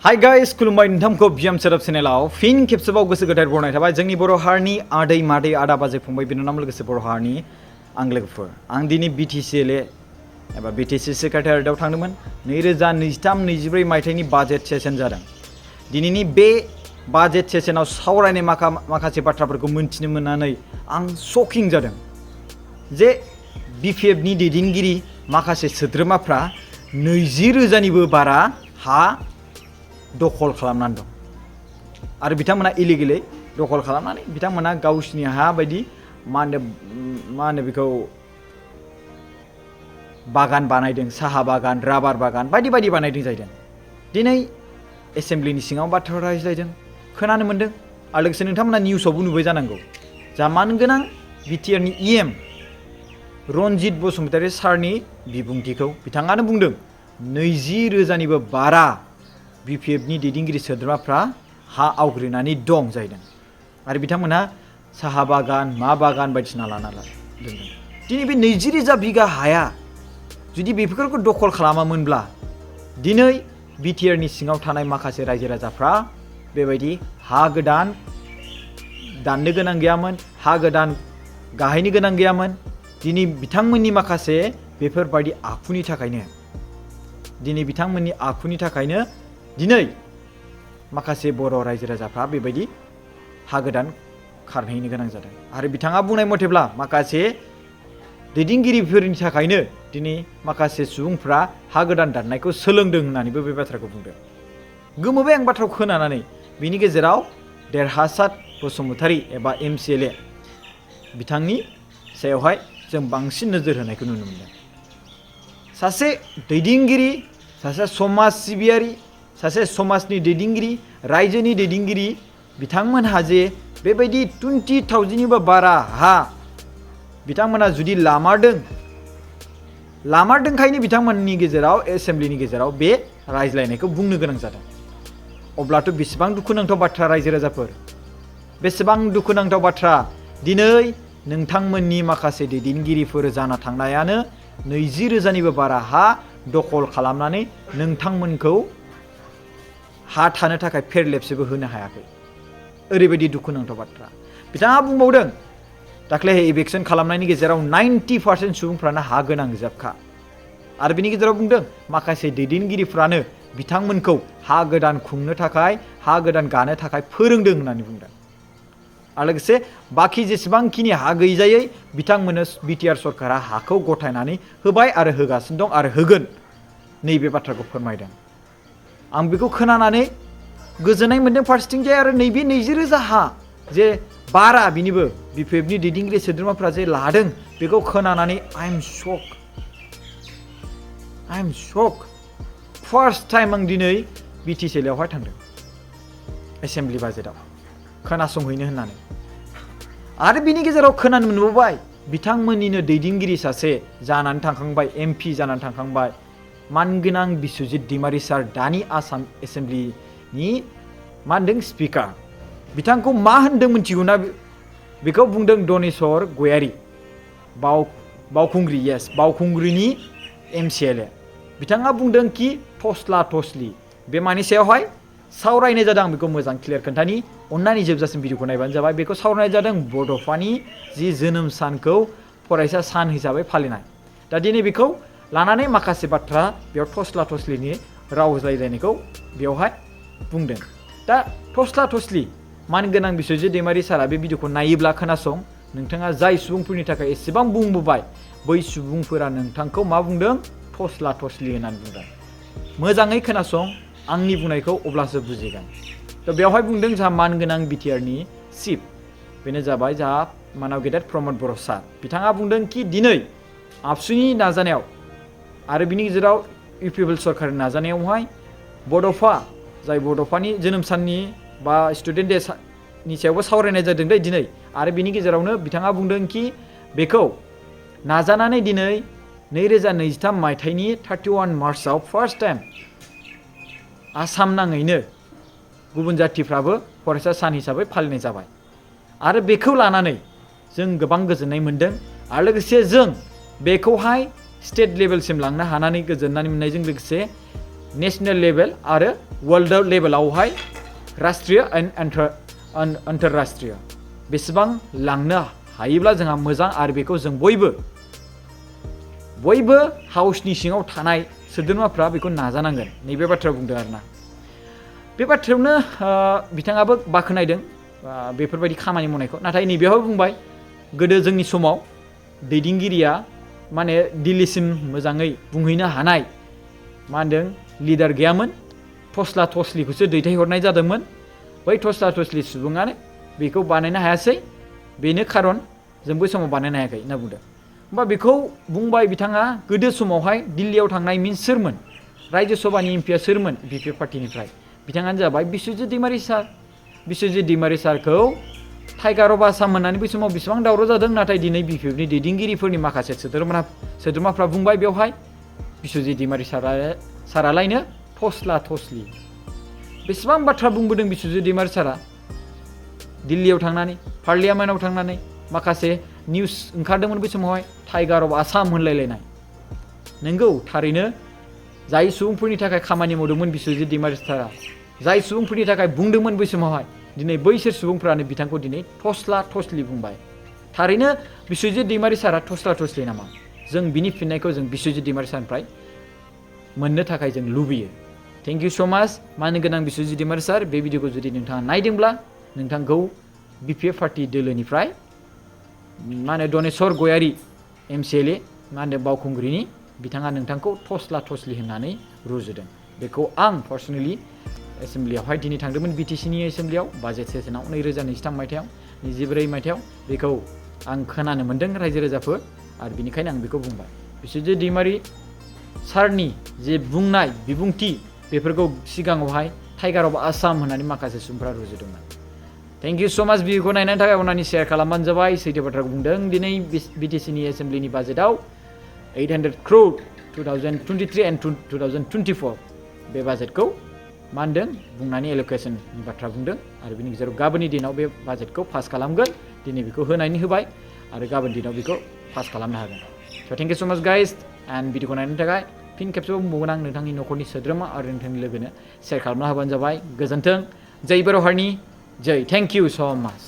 Hi guys खुलुमबाय नोंथांखौ BM Sherap चेनेलाव फिन खेबसेबाव गोसो गोथार बरायनाय थाबाय जोंनि बर' हारिनि आदै मादै आदा बाजै फंबाय बिनानाव लोगोसे बर' हारिनि आं लोगोफोर आं दिनै BTC एबा BTC सेक्रेटारियेटआव थांदोंमोन 2023-24 मायथाइनि बाजेट सेसन जादों। दिनैनि बे बाजेट सेसनाव सावरायनाय माखासे बाथ्राफोरखौ मोनथिनो मोननानै आं शकिं जादों जे BPFनि दैदेनगिरि माखासे सोद्रोमाफ्रा 20,000निबो बारा हा दखल खालामनानै दं आरो बिथांमोना इलिगेलै दखल खालामनानै बिथांमोना गावसिनि हा बायदि मा होनो बेखौ बागान बानायदों, साहा बागान, राबार बागान बायदि बायदि बानायदों जाहैदों। दिनै एसेम्ब्लिनि सिङाव बाथ्रा रायज्लायदों खोनानो मोनदों आरो लोगोसे नोंथांमोना निउसावबो नुबाय जानांगौ जा मानगोनां बिटिआरनि EM रनजित बसुमतारी सारनि बिबुंथिखौ बिथाङानो बुंदों 20,000निबो बारा BPFनि दैदेनगिरि सोद्रोमाफ्रा हा आवग्रिनानै दं जाहैदों आरो बिथांमोनहा साहा बागान मा बागान बायदिसिना लाना दोनदों। दिनै बे 20,000 बिगा हाया जुदि बेफोरखौ दखल खालामामोनब्ला दिनै बिटिआरनि सिङाव थानाय माखासे रायजो राजाफ्रा बेबायदि हा गोदान दाननो गोनां गैयामोन, हा गोदान गाहायनो गोनां गैयामोन। दिनै बिथांमोननि माखासे बेफोरबायदि आखुनि थाखायनो दिनै माखासे बर' रायजो राजाफ्रा बेबायदि हा गोदान खारहैनो गोनां जादों आरो बिथाङा बुंनाय मथेब्ला माखासे दैदेनगिरिफोरनि थाखायनो दिनै माखासे सुबुंफ्रा हा गोदान दाननायखौ सोलोंदों होननानैबो बे बाथ्राखौ बुंदों। गोमोबाय आं बाथ्राखौ खोनानानै। बिनि गेजेराव देरहासात बसुमतारी एबा MCLA बिथांनि सायावहाय जों बांसिन नोजोर होनायखौ नुनो मोनदों। सासे दैदेनगिरि, सासे समाज सिबियारि, सासे समाजनि दैदेनगिरि, रायजोनि दैदेनगिरि बिथांमोनहा जे बेबायदि 20,000निबो बारा हा बिथांमोना जुदि लामारदोंखायनो बिथांमोननि गेजेराव एसेम्ब्लिनि गेजेराव बे रायज्लायनायखौ बुंनो गोनां जादों। अब्लाथ' बेसेबां दुखुनांथाव बाथ्रा रायजो राजाफोर, बेसेबां दुखुनांथाव बाथ्रा दिनै नोंथांमोननि माखासे दैदेनगिरिफोर जाना थांनायानो 20,000निबो बारा हा दखल खालामनानै नोंथांमोनखौ हा थानो थाखाय फेरलेबसेबो होनो हायाखै। ओरैबायदि दुखुनांथाव बाथ्रा। बिथाङा बुंबावदों दाख्लै इलेक्सन खालामनायनि गेजेराव 90% सुबुंफ्रानो हा गोनां जोबखा आरो बिनि गेजेराव बुंदों माखासे दैदेनगिरिफ्रानो बिथांमोनखौ हा गोदान खुंनो थाखाय, हा गोदान गानो थाखाय फोरोंदों होननानै बुंदों आरो लोगोसे बाखि जेसेबांखिनि हा गैजायै बिथांमोननो बिटिआर सरकारा हाखौ गथायनानै होबाय आरो होगासिनो दं आरो होगोन नैबे बाथ्राखौ फोरमायदों। आं बेखौ खोनानानै गोजोननाय मोनदों फारसेथिंजाय आरो नैबे 20,000 हा जे बारा बिनिबो BPFनि दैदेनगिरि सोद्रोमाफ्रा जे लादों बेखौ खोनानानै I am shock. First time आं दिनै BTCआवहाय थांदों एसेम्ब्लि बाजेटआव खोनासंहैनो होननानै आरो बिनि गेजेराव खोनानो मोनबावबाय बिथांमोननिनो दैदेनगिरि सासे जानानै थांखांबाय, MP जानानै थांखांबाय मानगोनां बिस्वजित दैमारी सार, दानि आसाम एसेम्ब्लिनि मा होनदों स्पिकार। बिथांखौ मा होनदों मिथिगौना? बेखौ बुंदों दनेश्वर गयारी, बावखुंग्रि, बावखुंग्रिनि MCLA। बिथाङा बुंदों कि थस्ला थस्लि बे मानि सायावहाय सावरायनाय जादों। आं बेखौ मोजां क्लियार खोन्थानि, अन्नानै जोबजासिम भिडिअखौ नायबानो जाबाय। बेखौ सावरायनाय जादों बड'फानि जि जोनोम सानखौ फरायसा सान हिसाबै फालिनाय। दा दिनै बेखौ लानानै माखासे बाथ्रा बेयाव थस्ला थस्लिनि राव रायज्लायनायखौ बेवहाय बुंदों। दा थस्ला थस्लि मानगोनां बिस्वजित दैमारी सारा बे भिडिअखौ नायोब्ला खोनासं, नोंथाङा जाय सुबुंफोरनि थाखाय एसेबां बुंबोबाय बै सुबुंफोरा नोंथांखौ मा बुंदों? थस्ला थस्लि होननानै बुंदों। मोजाङै खोनासं आंनि बुंनायखौ, अब्लासो बुजिगोन। थ' बेवहाय बुंदों जोंहा मानगोनां बिटिआरनि चिफ, बेनो जाबाय जोंहा मानाव गेदेर प्रमद बर' सार। बिथाङा बुंदों कि दिनै आबसुनि नाजानायाव आरो बिनि गेजेराव इउपिपिएल सरकारनि नाजानायावहाय बड'फा, जाय बड'फानि जोनोम साननि बा स्टुडेन्ट दे नि सायावबो सावरायनाय जादों दिनै आरो बिनि गेजेरावनो बिथाङा बुंदों कि बेखौ नाजानानै दिनै 2023 मायथाइनि 31 मार्चआव फार्स्ट टाइम आसाम नाङैनो गुबुन जाथिफ्राबो फरायसा सान हिसाबै फालिनाय जाबाय आरो बेखौ लानानै जों गोबां गोजोननाय मोनदों आरो लोगोसे जों बेखौहाय स्टेट लेभेलसिम लांनो हानानै गोजोननाय मोननायजों लोगोसे नेशनेल लेभेल आरो वर्ल्ड लेभेलावहाय राष्ट्रीय आन्तरराष्ट्रीय बेसेबां लांनो हायोब्ला जोंहा मोजां आरो बेखौ जों बयबो हाउसनि सिङाव थानाय सोद्रोमाफ्रा बेखौ नाजानांगोन नैबे बाथ्रा बुंदों आरोना बे बाथ्रायावनो बिथाङाबो बाख्नायदों बेफोरबायदि खामानि मावनायखौ नाथाय नैबेयावबो बुंबाय गोदो जोंनि समाव दैदेनगिरिया माने दिल्लीसिम मोजाङै बुंहैनो हानाय मा होनदों लिडार गैयामोन थस्ला थस्लिखौसो दैथायहरनाय जादोंमोन बै थस्ला थस्लि सुबुङानो बेखौ बानायनो हायासै बेनो खारन जों बै समाव बानायनो हायाखै होनना बुंदों होमबा बेखौ बुंबाय बिथाङा गोदो समावहाय दिल्लीयाव थांनाय मिन्स सोरमोन रायजो सभानि एमपिया सोरमोन बिपि पार्टिनिफ्राय बिथाङानो जाबाय बिस्वजित दैमारी सार बिस्वजित दैमारी सारखौ टाइगार अफ आसाम होननानै बै समाव बेसेबां दावराव जादों नाथाय दिनै बिपिएफनि दैदेनगिरिफोरनि माखासे सोद्रोमाफ्रा बुंबाय बेवहाय बिस्वजित दैमारी सारालायनो थस्ला थस्लि बेसेबां बाथ्रा बुंबोदों बिस्वजित दैमारी सारा दिल्लीयाव थांनानै पार्लियामेन्टआव थांनानै माखासे निउस ओंखारदोंमोन बै समावहाय टाइगार अफ आसाम होनलायलायनाय नंगौ थारैनो जाय सुबुंफोरनि थाखाय खामानि मावदोंमोन बिस्वजित दैमारी सारा जाय सुबुंफोरनि थाखाय बुंदोंमोन बै समावहाय दिनै बैसोर सुबुंफ्रानो बिथांखौ दिनै थस्ला थस्लि बुंबाय थारैनो बिस्वजित दैमारी सारा थस्ला थस्लि नामा जों बिनि फिननायखौ जों बिस्वजित दैमारी सारनिफ्राय मोननो थाखाय जों लुबैयो थेंक इउ स' माच मानो गोनां बिस्वजित दैमारी सार बे भिडिअखौ जुदि नोंथाङा नायदोंब्ला नोंथांखौ बिपिएफ पार्टि दोलोनिफ्राय मा होनो दनेस्वर गयारि एमसिएलए मा होनो बावखुंग्रिनि बिथाङा नोंथांखौ थस्ला थस्लि होननानै रुजुदों बेखौ आं पार्सनेलि एसेम्ब्लियावहाय दिनै थांदोंमोन बिटिसिनि एसेम्ब्लियाव बाजेट सेसनाव 2023 मायथाइयाव 24 मायथाइयाव बेखौ आं खोनानो मोन्दों रायजो राजाफोर आरो बेनिखायनो आं बेखौ बुंबाय बिस्वजित दैमारी सारनि जे बुंनाय बिबुंथि बेफोरखौ सिगाङावहाय टाइगार अफ आसाम होननानै माखासे सुबुंफ्रा रुजुदोंमोन थेंक इउ स' माच भिडिअखौ नायनायनि थाखाय अननानै शेयार खालामबानो जाबाय सैथो बाथ्राखौ बुंदों दिनै बिटिसिनि एसेम्ब्लिनि बाजेटआव 800 crore 2023 एन्ड 2024 बे बाजेटखौ मा होनदों बुंनानै एल'केसननि बाथ्रा बुंदों आरो बिनि गेजेराव गाबोननि दिनाव बे बाजेटखौ पास खालामगोन दिनै बेखौ होनायनि होबाय आरो गाबोन दिनाव बेखौ पास खालामनो हागोन स' थेंक इउ स' माच गाइस एन्ड भिडिअखौ नायनायनि थाखाय फिन खेबसेबाव बुंबावगोन आं नोंथांनि न'खरनि सोद्रोमा आरो नोंथांनि लोगोनो शेयार खालामना होबानो जाबाय गोजोन्थों जय बर' हारिनि जय थेंक इउ स' माच